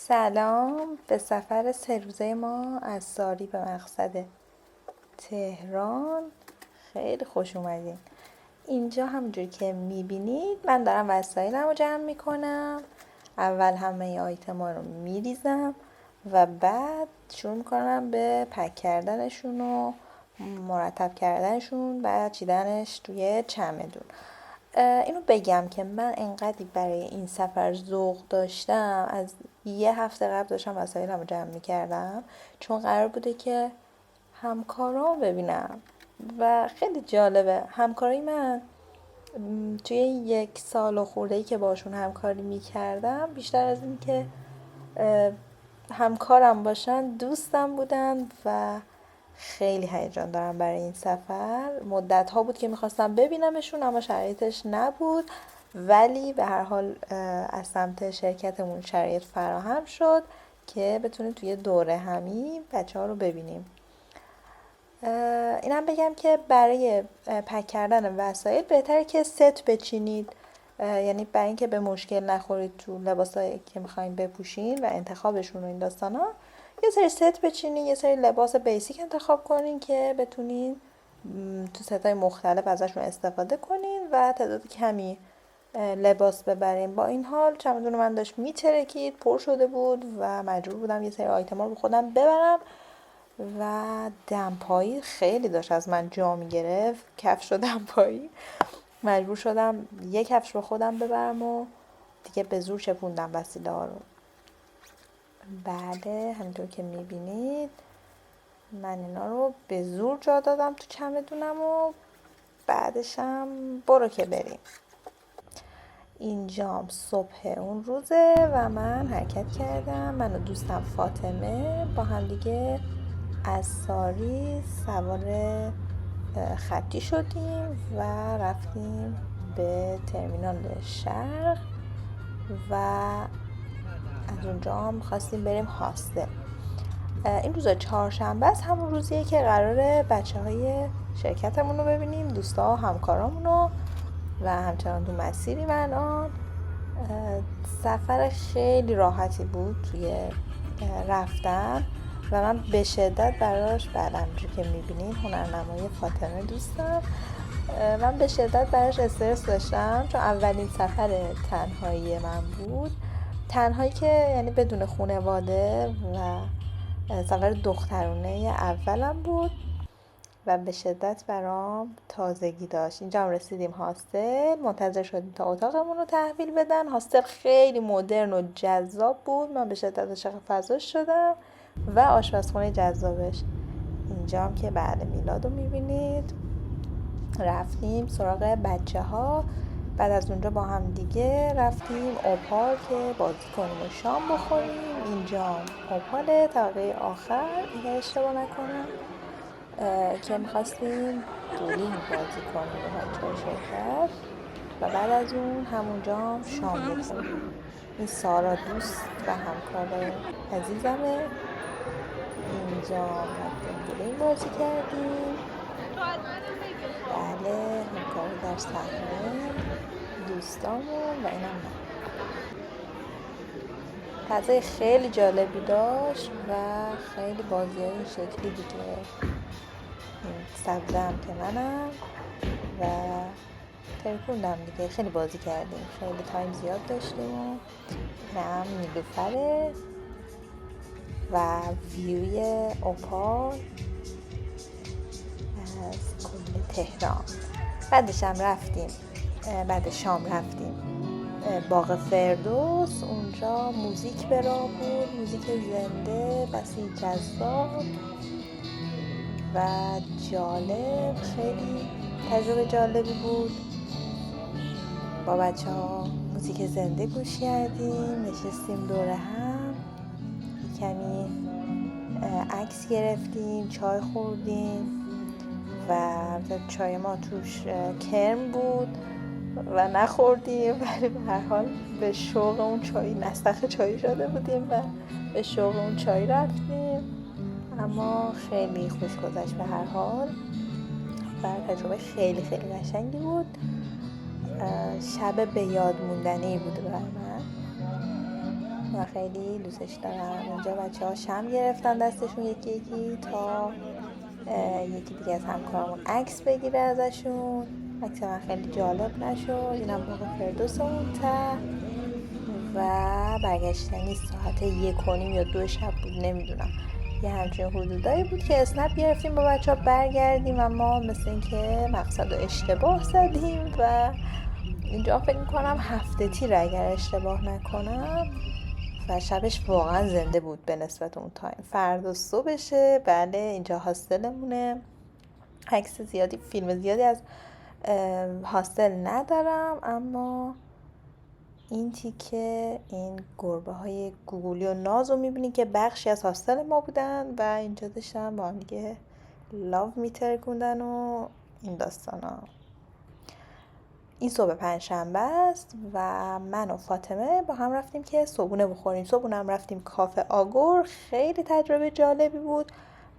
سلام به سفر 3 روزه ما از ساری به مقصد تهران. خیلی خوش اومدین. اینجا همونجوری که میبینید من دارم وسایلم رو جمع میکنم. اول همه آیتما رو میریزم و بعد شروع میکنم به پک کردنشون و مرتب کردنشون و چیدنش توی چمدون. اینو بگم که من انقدری برای این سفر ذوق داشتم، از 1 هفته قبل داشتم وسایلمو جمع میکردم، چون قرار بوده که همکارام ببینم و خیلی جالبه. همکارای من توی 1 سال و خورده‌ای که باشون همکاری میکردم، بیشتر از این که همکارم باشن دوستم بودن و خیلی هیجان دارم برای این سفر. مدت ها بود که میخواستم ببینمشون اما شرایطش نبود، ولی به هر حال از سمت شرکتمون شرایط فراهم شد که بتونیم توی دوره همی بچه ها رو ببینیم. اینم بگم که برای پک کردن وسایل بهتره که ست بچینید، یعنی برای اینکه به مشکل نخورید تو لباسایی که میخواین بپوشین و انتخابشون و این داستانا، یه سری ست بچینین، یه سری لباس بیسیک انتخاب کنین که بتونین تو ستای مختلف ازشون استفاده کنین و تعداد کمی لباس ببرین. با این حال چمدون من داشت میترکید، پر شده بود و مجبور بودم یه سری آیتما رو خودم ببرم و دمپایی خیلی داشت از من جا میگرفت. کفش و دمپایی مجبور شدم 1 کفش رو خودم ببرم و دیگه به زور چپوندم وسیله ها رو. بله، همینطور که میبینید من اینا رو به زور جا دادم تو چمدونم و بعدشم برو که بریم. اینجام صبح اون روزه و من حرکت کردم. من و دوستم فاطمه با هم دیگه از ساری سوار خطی شدیم و رفتیم به ترمینال شرق و از اونجا هم خواستیم بریم هاستل. این روز چهارشنبه است، همون روزیه که قراره بچه های شرکتمون رو ببینیم، دوستا و همکارامون رو، و همچنان تو مسیریم الان. سفر خیلی راحتی بود توی رفتن و من به شدت براش، همونجوری که میبینین هنرنمای فاطمه دوستم، من به شدت براش استرس داشتم چون اولین سفر تنهایی من بود، تنهایی که یعنی بدون خانواده و سفر دخترونه اولم بود و به شدت برام تازگی داشت. اینجا هم رسیدیم هاستل، منتظر شدیم تا اتاقمون رو تحویل بدن. هاستل خیلی مدرن و جذاب بود، من به شدت عاشق فضاش شدم و آشپزخونه جذابش. اینجا هم که بعد میلاد رو میبینید رفتیم سراغ بچه ها. بعد از اونجا با هم دیگه رفتیم اوپال که بازی کنیم و شام بخوریم. اینجا اوپال طبقه آخر اگر اشتباه نکنم که میخواستیم بولینگ بازی کنیم به بچه‌های شرکت و بعد از اون همونجا شام بخوریم. این سارا دوست و همکار عزیزمه. اینجا رفتیم بولینگ بازی کردیم. بله، همکاری در صحنه دوستامون و اینم من. فضای خیلی جالبی داشت و خیلی بازی های این شکلی دیگه. سبزه هم که منم و ترکوندم دیگه. خیلی بازی کردیم، خیلی تایم زیاد داشتیم و نم نیلوفره و ویوی اوپال از کل تهران. بعد شام رفتیم باغ فردوس. اونجا موزیک به راه بود، موزیک زنده بسیار جذاب و جالب. خیلی تجربه جالبی بود. با بچه ها موزیک زنده گوش کردیم، نشستیم دور هم، کمی عکس گرفتیم، چای خوردیم و چای ما توش کرم بود و نخوردیم، ولی به هر حال به شوق اون چای نستخ چای شده بودیم و به شوق اون چای رفتیم. اما خیلی خوش گذشت به هر حال و تجربه خیلی خیلی قشنگی بود. شب به یاد موندنی بود برای من. و خیلی دوستش دارم. اینجا بچه ها شمع گرفتن دستشون یکی یکی تا یکی دیگه از همکارمون عکس بگیره ازشون. عکس من خیلی جالب نشد. اینم باغ فردوس اون ته و برگشتنی ساعت 1:30 یا 2 شب بود، نمیدونم، یه همچین حدودایی بود که اسنپ گرفتیم با بچه ها برگردیم و ما مثل این که مقصد رو اشتباه زدیم و اینجا فکر میکنم هفته تیره اگر اشتباه نکنم و شبش واقعا زنده بود به نسبت اون تایم. فردا صبحشه. بله اینجا هاستلمونه. عکس زیادی فیلم زیادی از هاستل ندارم، اما این تیکه این گربه های گوگولی و ناز رو میبینی که بخشی از هاستل ما بودن و اینجا داشتن با هم دیگه لاو میترکوندن و این داستان ها. این صبح پنجشنبه است و من و فاطمه با هم رفتیم که صبحونه بخوریم. صبحونه هم رفتیم کافه آگور. خیلی تجربه جالبی بود.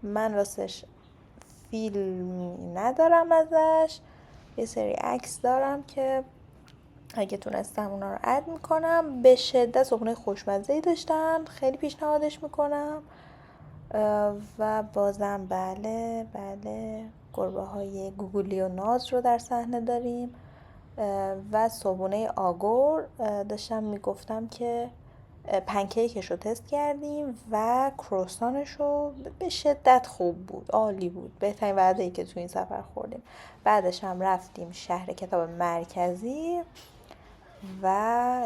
من راستش فیلمی ندارم ازش، یه سری عکس دارم که اگه تونستم اونا رو اد میکنم. به شدت صبحونه خوشمزه‌ای داشتن، خیلی پیشنهادش میکنم. و بازم بله گربه های گوگولی و ناز رو در صحنه داریم و صبحونه آگور داشتم میگفتم که پنکیکش رو تست کردیم و کروسانش رو به شدت خوب بود، عالی بود، بهترین وعده‌ای که تو این سفر خوردیم. بعدش هم رفتیم شهر کتاب مرکزی و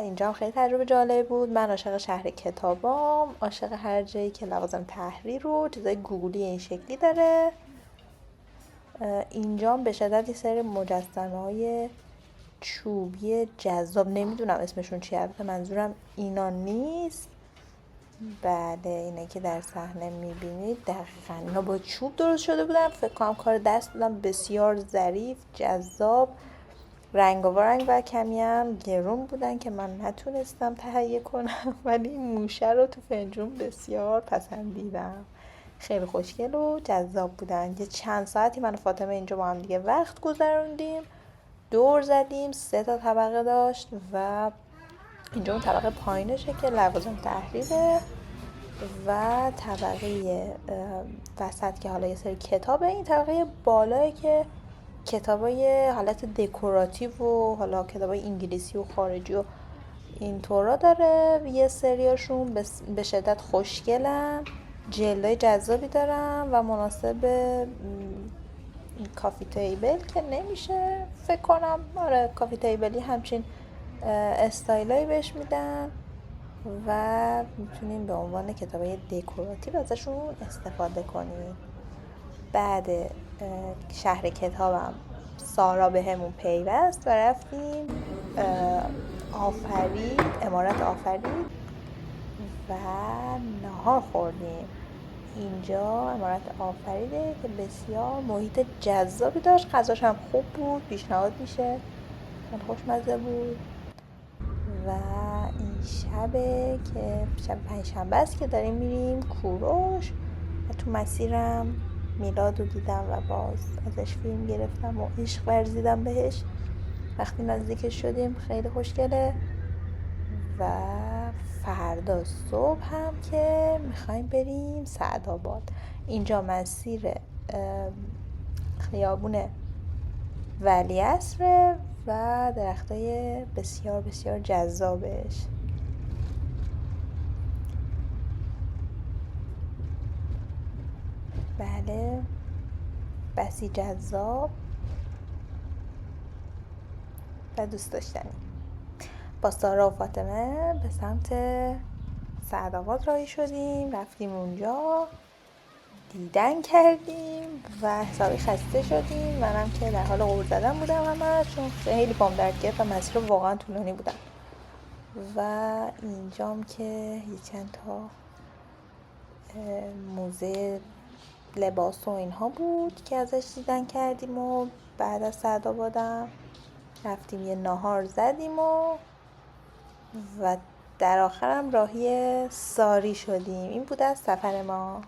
اینجا هم خیلی تجربه جالب بود. من عاشق شهر کتابام، عاشق هر جایی که لوازم تحریر و چیزای گوگلی این شکلی داره. اینجا به شدت یه سری مجسمه‌های چوبی جذاب، نمیدونم اسمشون چیه، البته منظورم اینا نیست. بله اینه که در صحنه میبینید دقیقاً اینا با چوب درست شده بودن. فکر کنم کار دست بودن، بسیار ظریف، جذاب، رنگ و رنگ و کمی هم گرون بودن که من نتونستم تهیه کنم، ولی این موشه رو تو فنجون بسیار پسندیدم. خیلی خوشگل و جذاب بودن. یه چند ساعتی من و فاطمه اینجا با هم دیگه وقت گذروندیم، دور زدیم. 3 طبقه داشت و اینجا اون طبقه پایینشه که لوازم تحریره و طبقه وسط که حالا یه سری کتابه. این طبقه بالایی که کتابای حالت دکوراتیو و حالا کتابای انگلیسی و خارجی و این طورا داره. یه سریاشون به شدت خوشگلن، جلدای جذابی دارن و مناسب کافی تیبل که نمیشه فکر کنم. آره کافی تیبلی همچین استایلایی بهش میدن و میتونیم به عنوان کتابای دکوراتیو ازشون استفاده کنیم. بعد شهر کتابم سارا به همون پیوست و رفتیم امارت آفرید و نهار خوردیم. اینجا امارت آفریده که بسیار محیط جذابی داشت، غذاش هم خوب بود، پیشنهاد میشه، خیلی خوشمزه بود. و این شبه که شب پنجشنبه است که داریم میریم کوروش و تو مسیرم میلاد رو دیدم و باز ازش فیلم گرفتم و عشق ورزیدم بهش. وقتی نزدیکش شدیم خیلی خوشگله. و فردا صبح هم که میخوایم بریم سعدآباد. اینجا مسیر خیابون ولیعصر و درختای بسیار بسیار جذابش. بله بسی جذاب و دوست داشتنی. با سارا و فاطمه به سمت سعدآباد راهی شدیم، رفتیم اونجا دیدن کردیم و حسابی خسته شدیم. منم که در حال غور زدن بودم همش، چون خیلی پام درد گرفت و مسیر واقعا طولانی بودم. و اینجام که یه چند تا موزه لباس و اینها بود که ازش دیدن کردیم و بعد از سعدآبادم رفتیم یه ناهار زدیم و در آخرم راهی ساری شدیم. این بود از سفر ما.